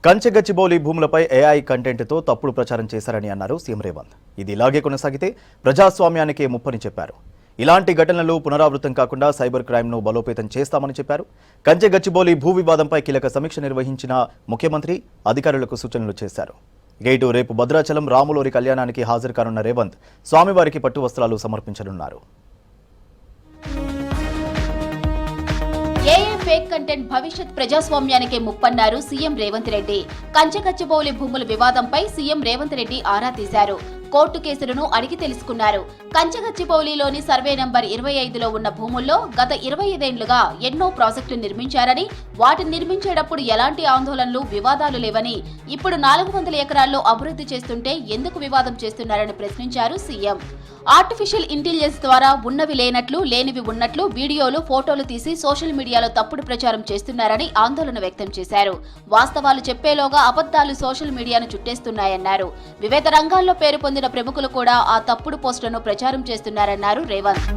కంచెగచ్చిబౌలి భూములపై ఏఐ కంటెంట్తో తప్పుడు ప్రచారం చేశారని అన్నారు సీఎం రేవంత్. ఇది ఇలాగే కొనసాగితే ప్రజాస్వామ్యానికే ముప్పని చెప్పారు. ఇలాంటి ఘటనలు పునరావృతం కాకుండా సైబర్ క్రైమ్ను బలోపేతం చేస్తామని చెప్పారు. కంచెగచ్చిబౌలి భూ వివాదంపై కీలక సమీక్ష నిర్వహించిన ముఖ్యమంత్రి అధికారులకు సూచనలు చేశారు. ఇటు రేపు భద్రాచలం రాములోరి కళ్యాణానికి హాజరు కానున్న రేవంత్ స్వామివారికి పట్టు వస్త్రాలు సమర్పించనున్నారు. ఏఏ ఫేక్ కంటెంట్ భవిష్యత్ ప్రజాస్వామ్యానికే ముప్పన్నారు సీఎం రేవంత్ రెడ్డి. కంచెగచ్చిబౌలి భూముల వివాదంపై సీఎం రేవంత్ రెడ్డి ఆరా తీశారు. కోర్టు కేసులను అడిగి తెలుసుకున్నారు. కంచెగచ్చిబౌలిలోని సర్వే నంబర్ 25లో ఉన్న భూముల్లో గత 25 ఏళ్లుగా ఎన్నో ప్రాజెక్టులు నిర్మించారని, వాటిని నిర్మించేటప్పుడు ఎలాంటి ఆందోళనలు, వివాదాలు లేవని, ఇప్పుడు 400 ఎకరాల్లో అభివృద్ధి చేస్తుంటే ఎందుకు వివాదం చేస్తున్నారని ప్రశ్నించారు సీఎం. ఆర్టిఫిషియల్ ఇంటెలిజెన్స్ ద్వారా ఉన్నవి లేనట్లు, లేనివి ఉన్నట్లు వీడియోలు, ఫోటోలు తీసి సోషల్ మీడియాలో తప్పుడు ప్రచారం చేస్తున్నారని ఆందోళన వ్యక్తం చేశారు. వాస్తవాలు చెప్పేలోగా అబద్ధాలు సోషల్ మీడియాను చుట్టేస్తున్నాయన్నారు. వివిధ రంగాల్లో పేరు పొందిన ప్రముఖులు కూడా ఆ తప్పుడు పోస్టులను ప్రచారం చేస్తున్నారన్నారు రేవంత్.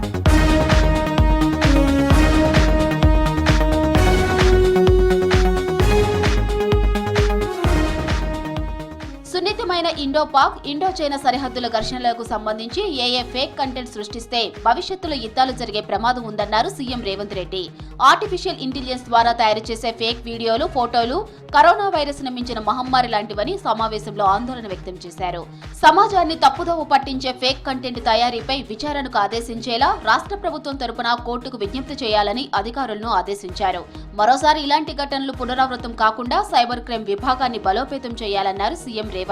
సున్నితమైన ఇండో-పాక్, ఇండో-చైనా సరిహద్దుల ఘర్షణలకు సంబంధించి ఏఏ ఫేక్ కంటెంట్ సృష్టిస్తే భవిష్యత్తులో యుద్ధాలు జరిగే ప్రమాదం ఉందన్నారు CM Revanth Reddy. Artificial intelligence ద్వారా తయారు చేసే ఫేక్ వీడియోలు, ఫోటోలు కరోనా వైరస్ ను మించిన మహమ్మారి లాంటివని సమావేశంలో ఆందోళన వ్యక్తం చేశారు. సమాజాన్ని తప్పుదోవ పట్టించే ఫేక్ కంటెంట్ తయారీపై విచారణకు ఆదేశించేలా రాష్ట్ర ప్రభుత్వం తరపున కోర్టుకు విజ్ఞప్తి చేయాలని అధికారులను ఆదేశించారు. మరోసారి ఇలాంటి ఘటనలు పునరావృతం కాకుండా సైబర్ క్రైమ్ విభాగాన్ని బలోపేతం చేయాలన్నారు సీఎం రేవంత్.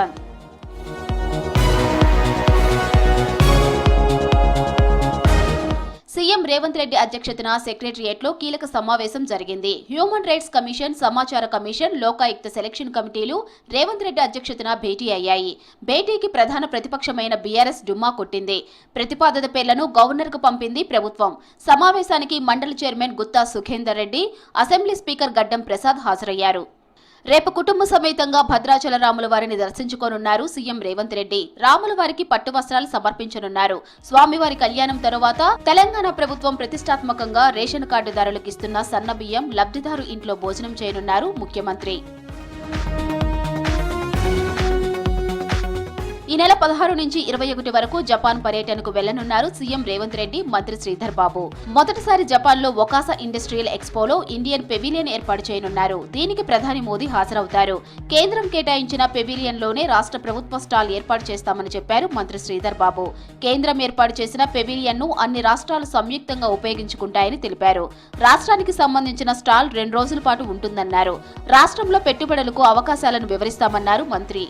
సీఎం రేవంత్ రెడ్డి అధ్యక్షతన సెక్రటరియేట్లో కీలక సమావేశం జరిగింది. హ్యూమన్ రైట్స్ కమిషన్, సమాచార కమిషన్, లోకాయుక్త సెలక్షన్ కమిటీలు రేవంత్ రెడ్డి అధ్యక్షతన భేటీ అయ్యాయి. భేటీకి ప్రధాన ప్రతిపక్షమైన బీఆర్ఎస్ డుమ్మా కొట్టింది. ప్రతిపాదిత పేర్లను గవర్నర్కు పంపింది ప్రభుత్వం. సమావేశానికి మండలి chairman Gutha Sukhender Reddy, assembly speaker Gaddam Prasad హాజరయ్యారు. రేపు కుటుంబ సమేతంగా భద్రాచల రాముల వారిని దర్శించుకోనున్నారు సీఎం రేవంత్ రెడ్డి. రాముల వారికి పట్టు వస్త్రాలు సమర్పించనున్నారు. స్వామివారి కళ్యాణం తరువాత తెలంగాణ ప్రభుత్వం ప్రతిష్టాత్మకంగా రేషన్ కార్డుదారులకు ఇస్తున్న సన్న బియ్యం లబ్ధిదారు ఇంట్లో భోజనం చేయనున్నారు ముఖ్యమంత్రి. ఈ నెల 16 నుంచి 21 వరకు జపాన్ పర్యటనకు వెళ్లనున్నారు సీఎం రేవంత్ రెడ్డి, మంత్రి శ్రీధర్ బాబు. మొదటిసారి జపాన్లో ఒకాసా ఇండస్ట్రియల్ ఎక్స్పోలో ఇండియన్ పెవిలియన్ ఏర్పాటు చేయనున్నారు. దీనికి ప్రధాని మోదీ హాజరవుతారు. కేంద్రం కేటాయించిన పెవిలియన్లోనే రాష్ట్ర ప్రభుత్వ స్టాల్ ఏర్పాటు చేస్తామని చెప్పారు మంత్రి శ్రీధర్ బాబు. కేంద్రం ఏర్పాటు చేసిన పెవిలియన్ను అన్ని రాష్ట్రాలు సంయుక్తంగా ఉపయోగించుకుంటాయని తెలిపారు. రాష్ట్రానికి సంబంధించిన స్టాల్ 2 రోజుల పాటు ఉంటుందన్నారు. రాష్ట్రంలో పెట్టుబడులకు అవకాశాలను వివరిస్తామన్నారు మంత్రి.